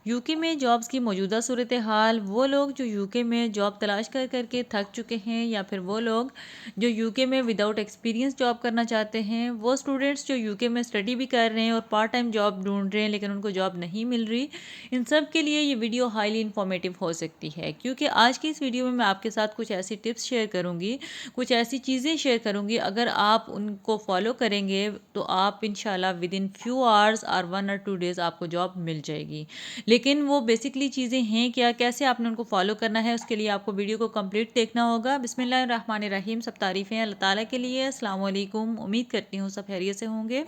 UK में jobs की मौजूदा सूरत हाल, वो लोग जो यूके में जॉब तलाश कर कर के थक चुके हैं, या फिर वो लोग जो यूके में विदाउट एक्सपीरियंस जॉब करना चाहते हैं, वो स्टूडेंट्स जो यूके में स्टडी भी कर रहे हैं और पार्ट टाइम जॉब ढूंढ रहे हैं लेकिन उनको जॉब नहीं मिल रही, इन सब के लिए ये वीडियो हाईली इन्फॉर्मेटिव हो सकती है। क्योंकि आज की इस वीडियो में मैं आपके साथ कुछ ऐसी टिप्स शेयर करूँगी, कुछ ऐसी चीज़ें शेयर करूँगी, अगर आप उनको फॉलो करेंगे तो आप इंशाल्लाह विद इन फ्यू आवर्स और 1 और 2 डेज़ आपको जॉब मिल जाएगी। लेकिन वो बेसिकली चीज़ें हैं क्या, कैसे आपने उनको फॉलो करना है, उसके लिए आपको वीडियो को कंप्लीट देखना होगा। बिस्मिल्लाहिर्रहमानिर्रहीम। सब तारीफ़ें अल्लाह ताला के लिए। अस्सलाम वालेकुम। उम्मीद करती हूँ सब खैरियत से होंगे।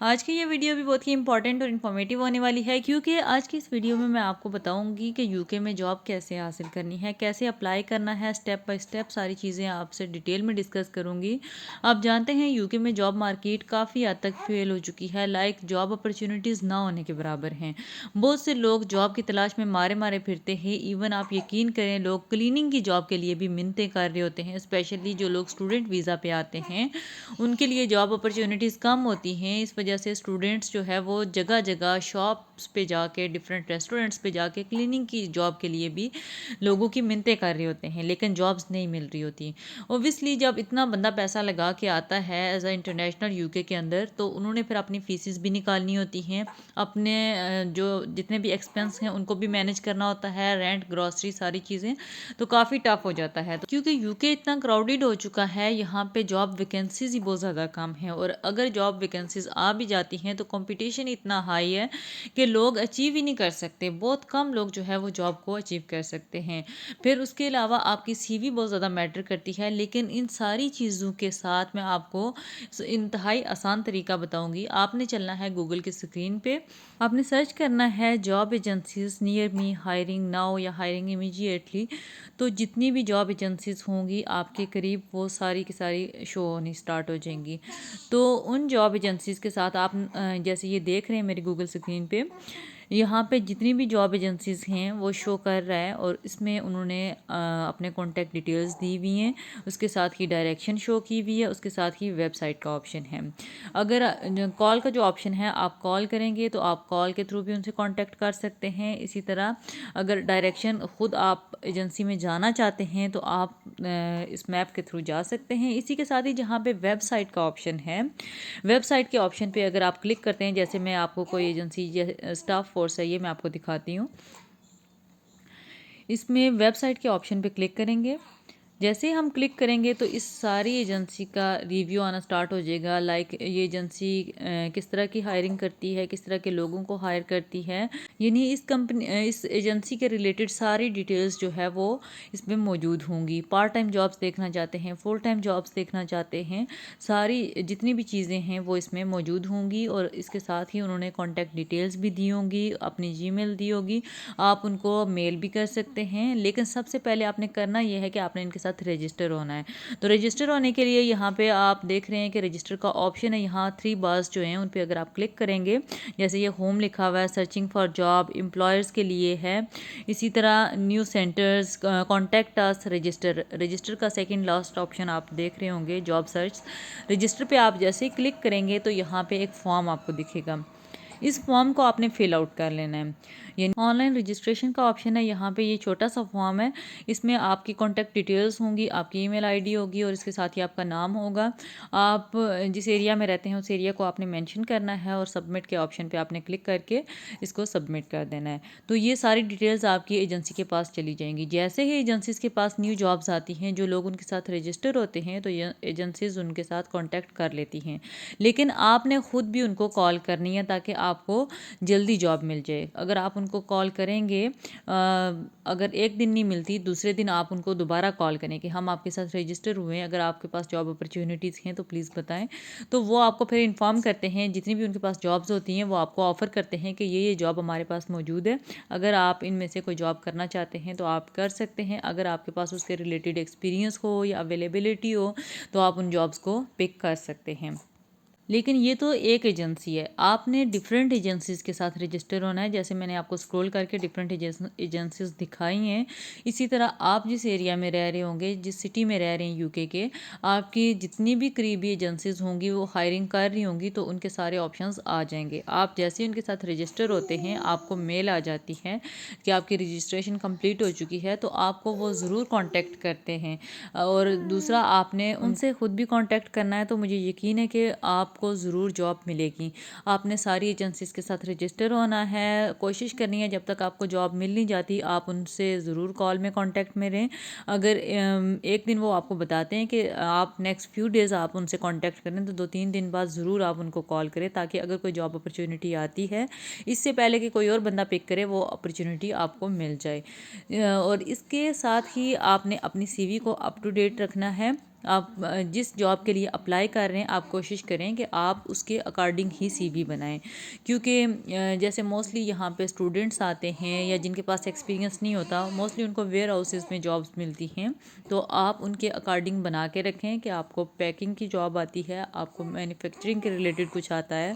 आज की ये वीडियो भी बहुत ही इंपॉर्टेंट और इन्फॉर्मेटिव होने वाली है, क्योंकि आज की इस वीडियो में मैं आपको बताऊंगी कि यूके में जॉब कैसे हासिल करनी है, कैसे अप्लाई करना है, स्टेप बाय स्टेप सारी चीज़ें आपसे डिटेल में डिस्कस करूंगी। आप जानते हैं यूके में जॉब मार्केट काफ़ी हद तक फेल हो चुकी है, लाइक जॉब अपॉर्चुनिटीज़ ना होने के बराबर हैं। बहुत से लोग जॉब की तलाश में मारे मारे फिरते हैं। इवन आप यकीन करें, लोग क्लीनिंग की जॉब के लिए भी मिन्नतें कर रहे होते हैं। स्पेशली जो लोग स्टूडेंट वीज़ा पे आते हैं, उनके लिए जॉब अपॉर्चुनिटीज़ कम होती हैं। इस वजह से स्टूडेंट्स जो है वो जगह जगह शॉप्स पे जाके, डिफरेंट रेस्टोरेंट्स पे जाके क्लीनिंग की जॉब के लिए भी लोगों की मिन्नतें कर रहे होते हैं, लेकिन जॉब्स नहीं मिल रही होती। ओबियसली जब इतना बंदा पैसा लगा के आता है एज अ इंटरनेशनल यूके के अंदर, तो उन्होंने फिर अपनी फीसिस भी निकालनी होती हैं, अपने जो जितने भी एक्सपेंस हैं उनको भी मैनेज करना होता है, रेंट, ग्रॉसरी, सारी चीज़ें, तो काफ़ी टफ हो जाता है। तो क्योंकि यूके इतना क्राउडेड हो चुका है, यहाँ पे जॉब वैकेंसीज ही बहुत ज़्यादा कम है, और अगर जॉब वैकेंसीज आ भी जाती हैं तो कंपटीशन इतना हाई है कि लोग अचीव ही नहीं कर सकते। बहुत कम लोग जो है वो जॉब को अचीव कर सकते हैं। फिर उसके अलावा आपकी सीवी बहुत ज़्यादा मैटर करती है। लेकिन इन सारी चीज़ों के साथ मैं आपको इंतहाई आसान तरीका बताऊंगी। आपने चलना है गूगल की स्क्रीन पे, आपने सर्च करना है job agencies near me, hiring now या हायरिंग इमीडिएटली। तो जितनी भी जॉब एजेंसीज होंगी आपके करीब, वो सारी की सारी शो होनी स्टार्ट हो जाएंगी। तो उन जॉब एजेंसीज के साथ आप जैसे ये देख रहे हैं मेरी गूगल स्क्रीन पे, यहाँ पे जितनी भी जॉब एजेंसीज हैं वो शो कर रहा है, और इसमें उन्होंने अपने कॉन्टैक्ट डिटेल्स दी हुई हैं, उसके साथ ही डायरेक्शन शो की हुई है, उसके साथ ही वेबसाइट का ऑप्शन है। अगर कॉल का जो ऑप्शन है, आप कॉल करेंगे तो आप कॉल के थ्रू भी उनसे कांटेक्ट कर सकते हैं। इसी तरह अगर डायरेक्शन खुद आप एजेंसी में जाना चाहते हैं तो आप इस मैप के थ्रू जा सकते हैं। इसी के साथ ही जहाँ पे वेबसाइट का ऑप्शन है, वेबसाइट के ऑप्शन पे अगर आप क्लिक करते हैं, जैसे मैं आपको कोई एजेंसी स्टाफ फोर्स है, ये मैं आपको दिखाती हूँ। इसमें वेबसाइट के ऑप्शन पे क्लिक करेंगे। जैसे हम क्लिक करेंगे तो इस सारी एजेंसी का रिव्यू आना स्टार्ट हो जाएगा, लाइक ये एजेंसी किस तरह की हायरिंग करती है, किस तरह के लोगों को हायर करती है, यानी इस एजेंसी के रिलेटेड सारी डिटेल्स जो है वो इसमें मौजूद होंगी। पार्ट टाइम जॉब्स देखना चाहते हैं, फुल टाइम जॉब्स देखना चाहते हैं, सारी जितनी भी चीज़ें हैं वो इसमें मौजूद होंगी। और इसके साथ ही उन्होंने कॉन्टैक्ट डिटेल्स भी दी होंगी, अपनी जीमेल दी होगी, आप उनको मेल भी कर सकते हैं। लेकिन सबसे पहले आपने करना यह है कि आपने इनके साथ रजिस्टर होना है। तो रजिस्टर होने के लिए यहाँ पे आप देख रहे हैं कि रजिस्टर का ऑप्शन है, यहाँ 3 बार्स जो हैं उन पे अगर आप क्लिक करेंगे, जैसे ये होम लिखा हुआ है, सर्चिंग फॉर जॉब, एम्प्लॉयर्स के लिए है, इसी तरह new centres, contact us, register. Register का सेकंड लास्ट ऑप्शन आप देख रहे होंगे, जॉब सर्च। रजिस्टर पे आप जैसे ही क्लिक करेंगे तो यहाँ पे एक फॉर्म आपको दिखेगा, इस फॉर्म को आपने फिल आउट कर लेना है। यानी ऑनलाइन रजिस्ट्रेशन का ऑप्शन है, यहाँ पे ये छोटा सा फॉर्म है, इसमें आपकी कॉन्टैक्ट डिटेल्स होंगी, आपकी ईमेल आईडी होगी, और इसके साथ ही आपका नाम होगा। आप जिस एरिया में रहते हैं उस एरिया को आपने मेंशन करना है, और सबमिट के ऑप्शन पे आपने क्लिक करके इसको सबमिट कर देना है। तो ये सारी डिटेल्स आपकी एजेंसी के पास चली जाएंगी। जैसे ही एजेंसीज के पास न्यू जॉब्स आती हैं, जो लोग उनके साथ रजिस्टर होते हैं, तो एजेंसीज उनके साथ कॉन्टैक्ट कर लेती हैं। लेकिन आपने खुद भी उनको कॉल करनी है ताकि आपको जल्दी जॉब मिल जाए। अगर आप उनको कॉल करेंगे, अगर एक दिन नहीं मिलती, दूसरे दिन आप उनको दोबारा कॉल करें कि हम आपके साथ रजिस्टर हुए हैं, अगर आपके पास जॉब अपॉर्चुनिटीज़ हैं तो प्लीज़ बताएं। तो वो आपको फिर इन्फॉर्म करते हैं, जितनी भी उनके पास जॉब्स होती हैं वो आपको ऑफ़र करते हैं कि ये जॉब हमारे पास मौजूद है, अगर आप इनमें से कोई जॉब करना चाहते हैं तो आप कर सकते हैं। अगर आपके पास उसके रिलेटेड एक्सपीरियंस हो या अवेलेबिलिटी हो तो आप उन जॉब्स को पिक कर सकते हैं। लेकिन ये तो एक एजेंसी है, आपने डिफरेंट एजेंसीज़ के साथ रजिस्टर होना है। जैसे मैंने आपको स्क्रॉल करके डिफरेंट एजेंसीज़ दिखाई हैं, इसी तरह आप जिस एरिया में रह रहे होंगे, जिस सिटी में रह रहे हैं यूके के, आपकी जितनी भी करीबी एजेंसीज़ होंगी वो हायरिंग कर रही होंगी, तो उनके सारे ऑप्शंस आ जाएंगे। आप जैसे ही उनके साथ रजिस्टर होते हैं, आपको मेल आ जाती है कि आपकी रजिस्ट्रेशन कंप्लीट हो चुकी है, तो आपको वो ज़रूर कांटेक्ट करते हैं। और दूसरा, आपने उनसे ख़ुद भी कांटेक्ट करना है, तो मुझे यकीन है कि आपको ज़रूर जॉब मिलेगी। आपने सारी एजेंसीज़ के साथ रजिस्टर होना है, कोशिश करनी है जब तक आपको जॉब मिल नहीं जाती आप उनसे ज़रूर कॉल में कांटेक्ट में रहें। अगर एक दिन वो आपको बताते हैं कि आप नेक्स्ट फ्यू डेज़ आप उनसे कांटेक्ट करें, तो 2-3 दिन बाद ज़रूर आप उनको कॉल करें, ताकि अगर कोई जॉब अपॉर्चुनिटी आती है, इससे पहले कि कोई और बंदा पिक करे, वो अपॉर्चुनिटी आपको मिल जाए। और इसके साथ ही आपने अपनी सीवी को अप टू डेट रखना है। आप जिस जॉब के लिए अप्लाई कर रहे हैं, आप कोशिश करें कि आप उसके अकॉर्डिंग ही सीवी बनाएं, क्योंकि जैसे मोस्टली यहाँ पे स्टूडेंट्स आते हैं या जिनके पास एक्सपीरियंस नहीं होता, मोस्टली उनको वेयर हाउसेस में जॉब्स मिलती हैं। तो आप उनके अकॉर्डिंग बना के रखें कि आपको पैकिंग की जॉब आती है, आपको मैन्युफैक्चरिंग के रिलेटेड कुछ आता है,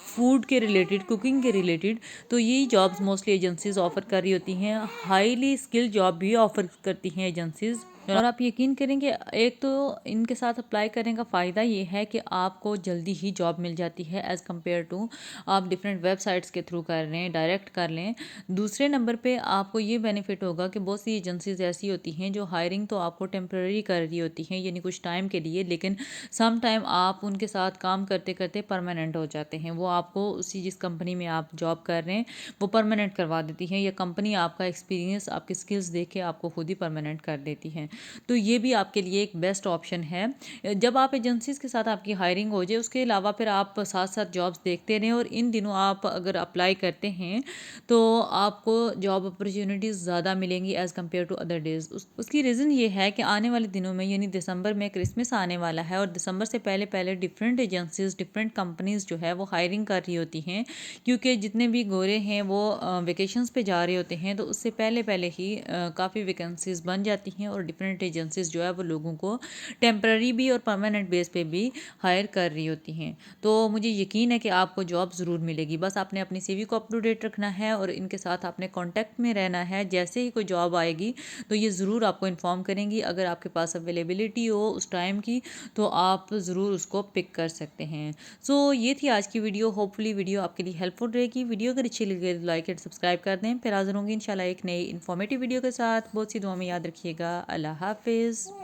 फूड के रिलेटेड, कुकिंग के रिलेटेड। तो यही जॉब्स मोस्टली एजेंसीज ऑफ़र कर रही होती हैं। हाईली स्किल्ड जॉब भी ऑफ़र करती हैं एजेंसीज़। और आप यकीन करेंगे, एक तो इनके साथ अप्लाई करने का फ़ायदा ये है कि आपको जल्दी ही जॉब मिल जाती है एज़ कम्पेयर टू आप डिफरेंट वेबसाइट्स के थ्रू कर रहे हैं, डायरेक्ट कर लें। दूसरे नंबर पे आपको ये बेनिफिट होगा कि बहुत सी एजेंसीज ऐसी होती हैं जो हायरिंग तो आपको टेम्प्रेरी कर रही होती हैं, यानी कुछ टाइम के लिए, लेकिन सम टाइम आप उनके साथ काम करते करते परमानेंट हो जाते हैं। वो आपको उसी जिस कंपनी में आप जॉब कर रहे हैं वो परमानेंट करवा देती हैं, या कंपनी आपका एक्सपीरियंस, आपकी स्किल्स देख के आपको खुद ही परमानेंट कर देती हैं। तो ये भी आपके लिए एक बेस्ट ऑप्शन है। जब आप एजेंसीज़ के साथ आपकी हायरिंग हो जाए, उसके अलावा फिर आप साथ साथ जॉब्स देखते रहें, और इन दिनों आप अगर अप्लाई करते हैं तो आपको जॉब अपॉर्चुनिटीज़ ज़्यादा मिलेंगी as compare to other days. उसकी रीज़न ये है कि आने वाले दिनों में, यानी दिसंबर में क्रिसमस आने वाला है, और दिसंबर से पहले पहले डिफरेंट एजेंसीज़, डिफरेंट कंपनीज़ जो है वो हायरिंग कर रही होती हैं, क्योंकि जितने भी गोरे हैं वो वेकेशंस पे जा रहे होते हैं, तो उससे पहले पहले ही काफ़ी वैकेंसीज़ बन जाती हैं, और डिफरेंट एजेंसीज़ जो है वो लोगों को टेम्पररी भी और परमानेंट बेस पे भी हायर कर रही होती हैं। तो मुझे यकीन है कि आपको जॉब ज़रूर मिलेगी। बस आपने अपनी सीवी को अप टू डेट रखना है, और इनके साथ आपने कांटेक्ट में रहना है। जैसे ही कोई जॉब आएगी तो ये ज़रूर आपको इन्फॉर्म करेंगी। अगर आपके पास अवेलेबिलिटी हो उस टाइम की, तो आप ज़रूर उसको पिक कर सकते हैं। सो ये थी आज की वीडियो। होपफुली वीडियो आपके लिए हेल्पफुल रहेगी। वीडियो अगर अच्छी लगे तो लाइक एंड सब्सक्राइब कर दें। फिर हाज़िर होंगी इंशाल्लाह एक नई इन्फॉर्मेटिव वीडियो के साथ। बहुत सी दुआ में याद रखिएगा। अल्लाह हाफिज़।